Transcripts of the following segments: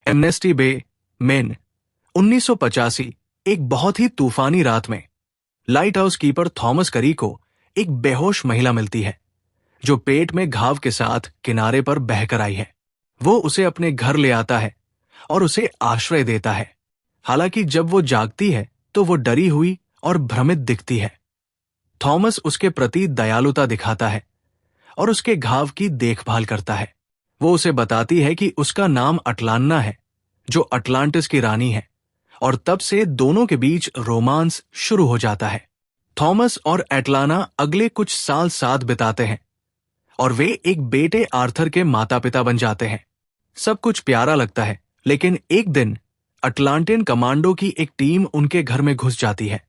Amnesty बे, main, 1985। एक बहुत ही तूफानी रात में लाइट हाउस कीपर थॉमस करी को एक बेहोश महिला मिलती है जो पेट में घाव के साथ किनारे पर बहकर आई है। वो उसे अपने घर ले आता है और उसे आश्रय देता है। हालांकि जब वो जागती है तो वो डरी हुई और भ्रमित दिखती है। थॉमस उसके प्रति दयालुता दिखाता है और उसके घाव की देखभाल करता है। वो उसे बताती है कि उसका नाम अटलान्ना है, जो अटलांटिस की रानी है, और तब से दोनों के बीच रोमांस शुरू हो जाता है। थॉमस और एटलाना अगले कुछ साल साथ बिताते हैं और वे एक बेटे आर्थर के माता पिता बन जाते हैं। सब कुछ प्यारा लगता है, लेकिन एक दिन अटलांटियन कमांडो की एक टीम उनके घर में घुस जाती है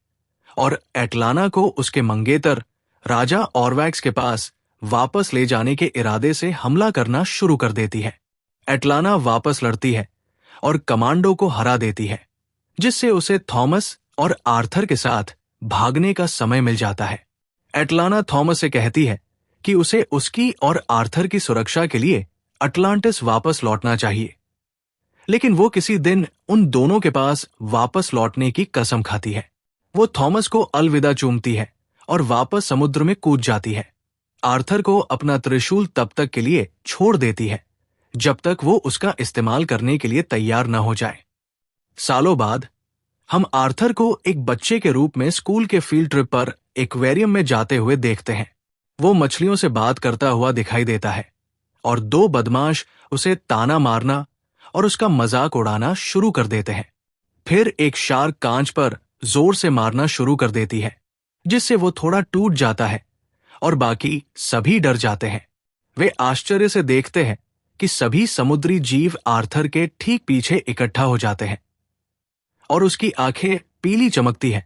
और एटलाना को उसके मंगेतर राजा ऑरवैक्स के पास वापस ले जाने के इरादे से हमला करना शुरू कर देती है। एटलाना वापस लड़ती है और कमांडो को हरा देती है, जिससे उसे थॉमस और आर्थर के साथ भागने का समय मिल जाता है। एटलाना थॉमस से कहती है कि उसे उसकी और आर्थर की सुरक्षा के लिए अटलांटिस वापस लौटना चाहिए, लेकिन वो किसी दिन उन दोनों के पास वापस लौटने की कसम खाती है। वो थॉमस को अलविदा चूमती है और वापस समुद्र में कूद जाती है। आर्थर को अपना त्रिशूल तब तक के लिए छोड़ देती है जब तक वो उसका इस्तेमाल करने के लिए तैयार न हो जाए। सालों बाद हम आर्थर को एक बच्चे के रूप में स्कूल के फील्ड ट्रिप पर एक्वेरियम में जाते हुए देखते हैं। वो मछलियों से बात करता हुआ दिखाई देता है और दो बदमाश उसे ताना मारना और उसका मजाक उड़ाना शुरू कर देते हैं। फिर एक शार्क कांच पर जोर से मारना शुरू कर देती है, जिससे वो थोड़ा टूट जाता है और बाकी सभी डर जाते हैं। वे आश्चर्य से देखते हैं कि सभी समुद्री जीव आर्थर के ठीक पीछे इकट्ठा हो जाते हैं और उसकी आंखें पीली चमकती हैं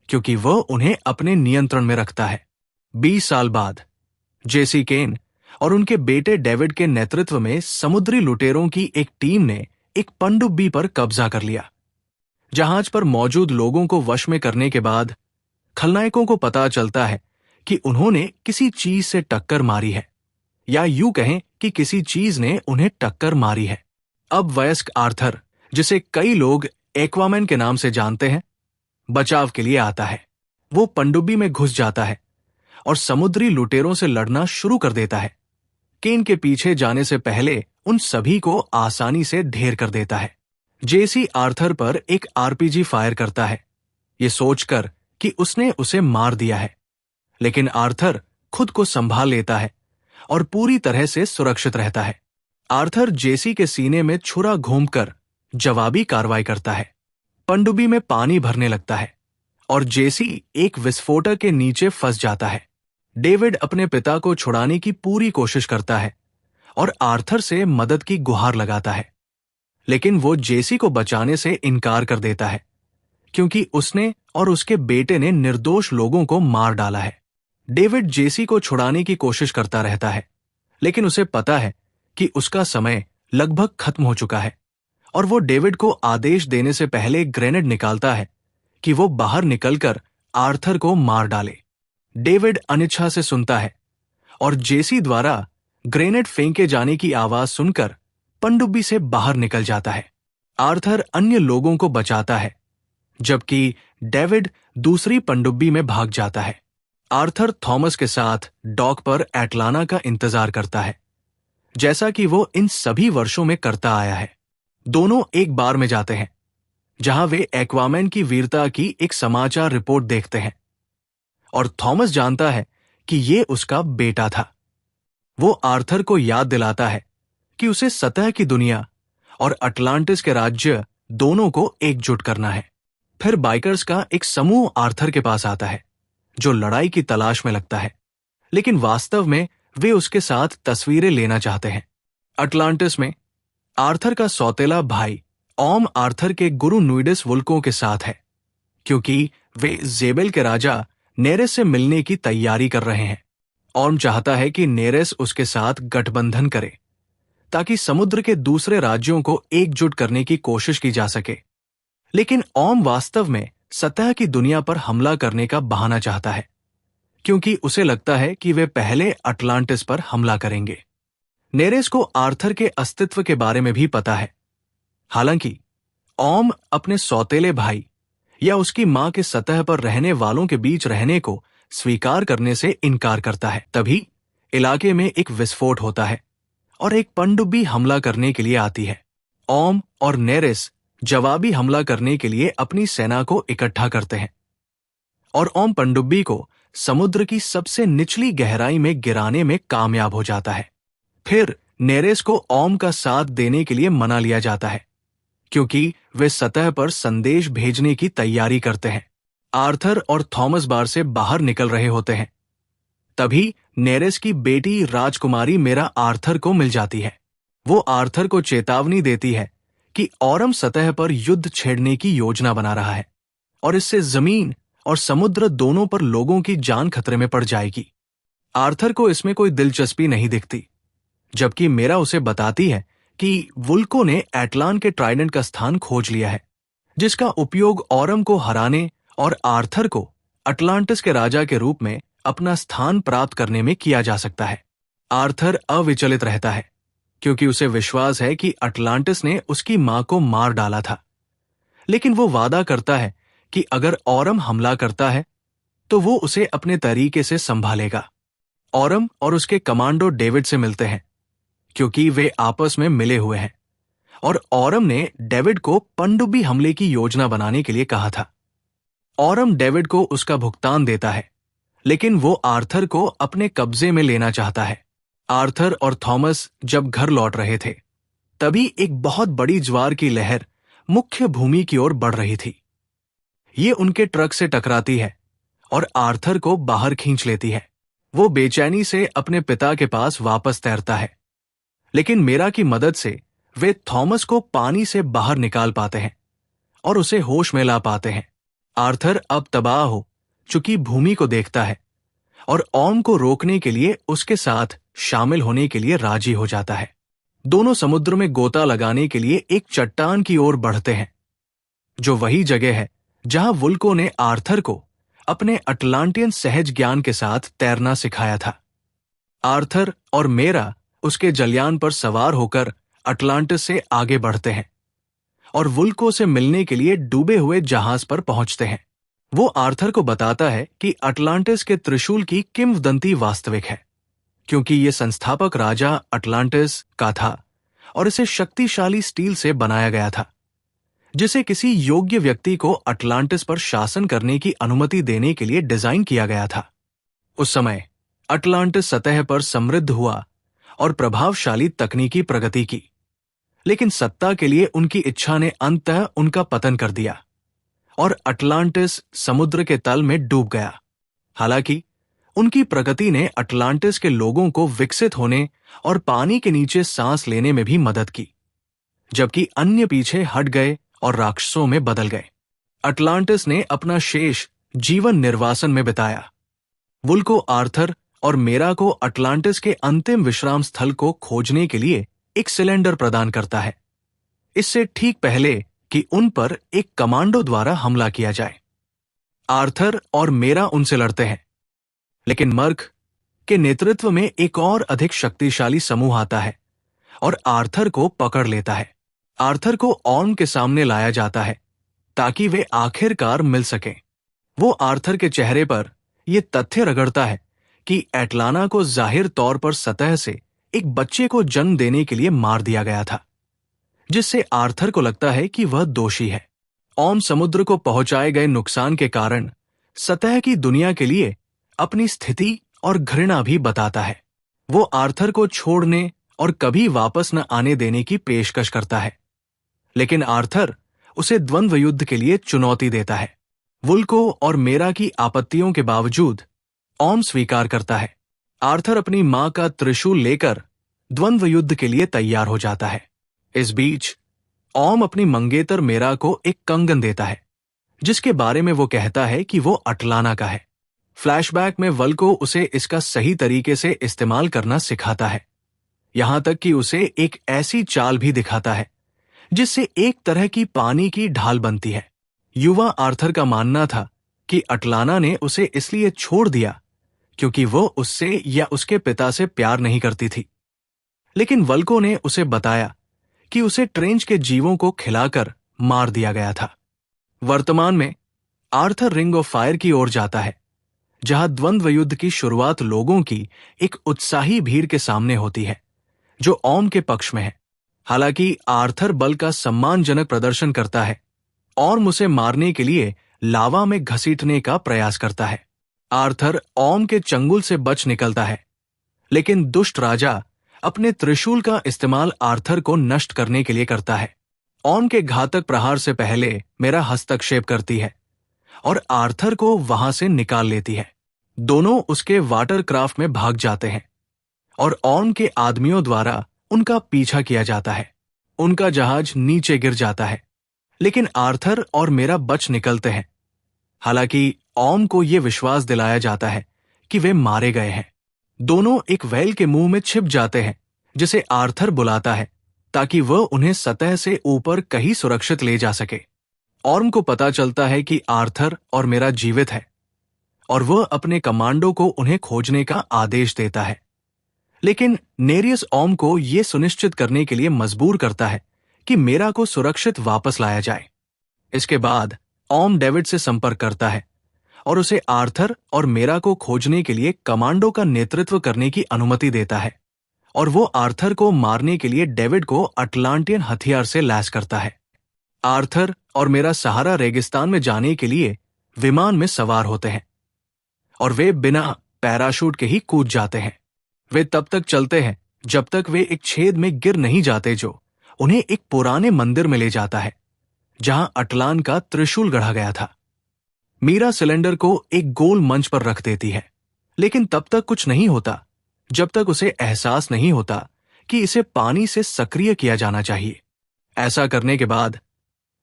क्योंकि वह उन्हें अपने नियंत्रण में रखता है। 20 साल बाद जेसी केन और उनके बेटे डेविड के नेतृत्व में समुद्री लुटेरों की एक टीम ने एक पनडुब्बी पर कब्जा कर लिया। जहाज पर मौजूद लोगों को वश में करने के बाद खलनायकों को पता चलता है कि उन्होंने किसी चीज से टक्कर मारी है, या यूं कहें कि किसी चीज ने उन्हें टक्कर मारी है। अब वयस्क आर्थर, जिसे कई लोग एक्वामैन के नाम से जानते हैं, बचाव के लिए आता है। वो पनडुब्बी में घुस जाता है और समुद्री लुटेरों से लड़ना शुरू कर देता है। केन के पीछे जाने से पहले उन सभी को आसानी से ढेर कर देता है। जेसी आर्थर पर एक आरपीजी फायर करता है, ये सोचकर कि उसने उसे मार दिया है, लेकिन आर्थर खुद को संभाल लेता है और पूरी तरह से सुरक्षित रहता है। आर्थर जेसी के सीने में छुरा घूमकर जवाबी कार्रवाई करता है। पनडुब्बी में पानी भरने लगता है और जेसी एक विस्फोटक के नीचे फंस जाता है। डेविड अपने पिता को छुड़ाने की पूरी कोशिश करता है और आर्थर से मदद की गुहार लगाता है, लेकिन वो जेसी को बचाने से इनकार कर देता है क्योंकि उसने और उसके बेटे ने निर्दोष लोगों को मार डाला है। डेविड जेसी को छुड़ाने की कोशिश करता रहता है, लेकिन उसे पता है कि उसका समय लगभग खत्म हो चुका है और वो डेविड को आदेश देने से पहले ग्रेनेड निकालता है कि वो बाहर निकलकर आर्थर को मार डाले। डेविड अनिच्छा से सुनता है और जेसी द्वारा ग्रेनेड फेंके जाने की आवाज सुनकर पनडुब्बी से बाहर निकल जाता है। आर्थर अन्य लोगों को बचाता है, जबकि डेविड दूसरी पनडुब्बी में भाग जाता है। आर्थर थॉमस के साथ डॉक पर एटलाना का इंतजार करता है, जैसा कि वो इन सभी वर्षों में करता आया है। दोनों एक बार में जाते हैं, जहां वे एक्वामैन की वीरता की एक समाचार रिपोर्ट देखते हैं और थॉमस जानता है कि ये उसका बेटा था। वो आर्थर को याद दिलाता है कि उसे सतह की दुनिया और अटलांटिस के राज्य दोनों को एकजुट करना है। फिर बाइकर्स का एक समूह आर्थर के पास आता है, जो लड़ाई की तलाश में लगता है, लेकिन वास्तव में वे उसके साथ तस्वीरें लेना चाहते हैं। अटलांटिस में आर्थर का सौतेला भाई ओम आर्थर के गुरु नुइडिस वुल्कों के साथ है, क्योंकि वे जेबेल के राजा नेरेस से मिलने की तैयारी कर रहे हैं। ओम चाहता है कि नेरेस उसके साथ गठबंधन करे ताकि समुद्र के दूसरे राज्यों को एकजुट करने की कोशिश की जा सके, लेकिन ओम वास्तव में सतह की दुनिया पर हमला करने का बहाना चाहता है, क्योंकि उसे लगता है कि वे पहले अटलांटिस पर हमला करेंगे। नेरेस को आर्थर के अस्तित्व के बारे में भी पता है। हालांकि ओम अपने सौतेले भाई या उसकी मां के सतह पर रहने वालों के बीच रहने को स्वीकार करने से इनकार करता है। तभी इलाके में एक विस्फोट होता है और एक पनडुब्बी हमला करने के लिए आती है। ओम और नेरेस जवाबी हमला करने के लिए अपनी सेना को इकट्ठा करते हैं और ओम पनडुब्बी को समुद्र की सबसे निचली गहराई में गिराने में कामयाब हो जाता है। फिर नेरेस को ओम का साथ देने के लिए मना लिया जाता है क्योंकि वे सतह पर संदेश भेजने की तैयारी करते हैं। आर्थर और थॉमस बार से बाहर निकल रहे होते हैं। तभी नेरेस की बेटी राजकुमारी मेरा आर्थर को मिल जाती है। वो आर्थर को चेतावनी देती है कि औरम सतह पर युद्ध छेड़ने की योजना बना रहा है और इससे जमीन और समुद्र दोनों पर लोगों की जान खतरे में पड़ जाएगी। आर्थर को इसमें कोई दिलचस्पी नहीं दिखती, जबकि मेरा उसे बताती है कि वुल्को ने एटलान के ट्राइडेंट का स्थान खोज लिया है, जिसका उपयोग औरम को हराने और आर्थर को अटलांटिस के राजा के रूप में अपना स्थान प्राप्त करने में किया जा सकता है। आर्थर अविचलित रहता है क्योंकि उसे विश्वास है कि अटलांटिस ने उसकी मां को मार डाला था, लेकिन वो वादा करता है कि अगर औरम हमला करता है तो वो उसे अपने तरीके से संभालेगा। औरम और उसके कमांडो डेविड से मिलते हैं क्योंकि वे आपस में मिले हुए हैं और औरम ने डेविड को पनडुब्बी हमले की योजना बनाने के लिए कहा था। औरम डेविड को उसका भुगतान देता है, लेकिन वो आर्थर को अपने कब्जे में लेना चाहता है। आर्थर और थॉमस जब घर लौट रहे थे, तभी एक बहुत बड़ी ज्वार की लहर मुख्य भूमि की ओर बढ़ रही थी। ये उनके ट्रक से टकराती है और आर्थर को बाहर खींच लेती है। वो बेचैनी से अपने पिता के पास वापस तैरता है, लेकिन मेरा की मदद से वे थॉमस को पानी से बाहर निकाल पाते हैं और उसे होश में ला पाते हैं। आर्थर अब तबाह हो चुकी भूमि को देखता है और ओम को रोकने के लिए उसके साथ शामिल होने के लिए राजी हो जाता है। दोनों समुद्र में गोता लगाने के लिए एक चट्टान की ओर बढ़ते हैं, जो वही जगह है जहां वुल्को ने आर्थर को अपने अटलांटियन सहज ज्ञान के साथ तैरना सिखाया था। आर्थर और मेरा उसके जलयान पर सवार होकर अटलांटिस से आगे बढ़ते हैं और वुल्को से मिलने के लिए डूबे हुए जहाज पर पहुंचते हैं। वो आर्थर को बताता है कि अटलांटिस के त्रिशूल की किंवदंती वास्तविक है, क्योंकि ये संस्थापक राजा अटलांटिस का था और इसे शक्तिशाली स्टील से बनाया गया था, जिसे किसी योग्य व्यक्ति को अटलांटिस पर शासन करने की अनुमति देने के लिए डिजाइन किया गया था। उस समय अटलांटिस सतह पर समृद्ध हुआ और प्रभावशाली तकनीकी प्रगति की, लेकिन सत्ता के लिए उनकी इच्छा ने अंततः उनका पतन कर दिया और अटलांटिस समुद्र के तल में डूब गया। हालांकि उनकी प्रगति ने अटलांटिस के लोगों को विकसित होने और पानी के नीचे सांस लेने में भी मदद की, जबकि अन्य पीछे हट गए और राक्षसों में बदल गए। अटलांटिस ने अपना शेष जीवन निर्वासन में बिताया। वुल्को आर्थर और मेरा को अटलांटिस के अंतिम विश्राम स्थल को खोजने के लिए एक सिलेंडर प्रदान करता है, इससे ठीक पहले कि उन पर एक कमांडो द्वारा हमला किया जाए। आर्थर और मेरा उनसे लड़ते हैं, लेकिन मर्क के नेतृत्व में एक और अधिक शक्तिशाली समूह आता है और आर्थर को पकड़ लेता है। आर्थर को ओम के सामने लाया जाता है ताकि वे आखिरकार मिल सकें। वो आर्थर के चेहरे पर यह तथ्य रगड़ता है कि एटलाना को जाहिर तौर पर सतह से एक बच्चे को जन्म देने के लिए मार दिया गया था, जिससे आर्थर को लगता है कि वह दोषी है। ओम समुद्र को पहुंचाए गए नुकसान के कारण सतह की दुनिया के लिए अपनी स्थिति और घृणा भी बताता है। वो आर्थर को छोड़ने और कभी वापस न आने देने की पेशकश करता है, लेकिन आर्थर उसे द्वंद्व युद्ध के लिए चुनौती देता है। वुल्को और मेरा की आपत्तियों के बावजूद ओम स्वीकार करता है। आर्थर अपनी मां का त्रिशूल लेकर द्वंद्व युद्ध के लिए तैयार हो जाता है। इस बीच ओम अपनी मंगेतर मेरा को एक कंगन देता है, जिसके बारे में वो कहता है कि वो अटलाना का है। फ्लैशबैक में वल्को उसे इसका सही तरीके से इस्तेमाल करना सिखाता है, यहां तक कि उसे एक ऐसी चाल भी दिखाता है जिससे एक तरह की पानी की ढाल बनती है। युवा आर्थर का मानना था कि अटलाना ने उसे इसलिए छोड़ दिया क्योंकि वो उससे या उसके पिता से प्यार नहीं करती थी, लेकिन वल्को ने उसे बताया कि उसे ट्रेंच के जीवों को खिलाकर मार दिया गया था। वर्तमान में आर्थर रिंग ऑफ फायर की ओर जाता है, जहां द्वंद्व युद्ध की शुरुआत लोगों की एक उत्साही भीड़ के सामने होती है जो ओम के पक्ष में है। हालांकि आर्थर बल का सम्मानजनक प्रदर्शन करता है और उसे मारने के लिए लावा में घसीटने का प्रयास करता है। आर्थर ओम के चंगुल से बच निकलता है, लेकिन दुष्ट राजा अपने त्रिशूल का इस्तेमाल आर्थर को नष्ट करने के लिए करता है। ओम के घातक प्रहार से पहले मेरा हस्तक्षेप करती है और आर्थर को वहां से निकाल लेती है। दोनों उसके वाटरक्राफ्ट में भाग जाते हैं और ओम के आदमियों द्वारा उनका पीछा किया जाता है। उनका जहाज नीचे गिर जाता है, लेकिन आर्थर और मेरा बच निकलते हैं। हालांकि ओम को यह विश्वास दिलाया जाता है कि वे मारे गए हैं। दोनों एक व्हेल के मुंह में छिप जाते हैं, जिसे आर्थर बुलाता है ताकि वह उन्हें सतह से ऊपर कहीं सुरक्षित ले जा सके। ओम को पता चलता है कि आर्थर और मेरा जीवित है और वह अपने कमांडो को उन्हें खोजने का आदेश देता है। लेकिन नेरियस ओम को यह सुनिश्चित करने के लिए मजबूर करता है कि मेरा को सुरक्षित वापस लाया जाए। इसके बाद ओम डेविड से संपर्क करता है और उसे आर्थर और मेरा को खोजने के लिए कमांडो का नेतृत्व करने की अनुमति देता है, और वो आर्थर को मारने के लिए डेविड को अटलांटियन हथियार से लैस करता है। आर्थर और मेरा सहारा रेगिस्तान में जाने के लिए विमान में सवार होते हैं और वे बिना पैराशूट के ही कूद जाते हैं। वे तब तक चलते हैं जब तक वे एक छेद में गिर नहीं जाते जो उन्हें एक पुराने मंदिर में ले जाता है जहां अटलान का त्रिशूल गढ़ा गया था। मीरा सिलेंडर को एक गोल मंच पर रख देती है, लेकिन तब तक कुछ नहीं होता जब तक उसे एहसास नहीं होता कि इसे पानी से सक्रिय किया जाना चाहिए। ऐसा करने के बाद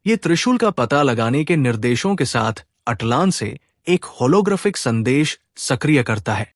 ये त्रिशूल का पता लगाने के निर्देशों के साथ अटलान से एक होलोग्राफिक संदेश सक्रिय करता है।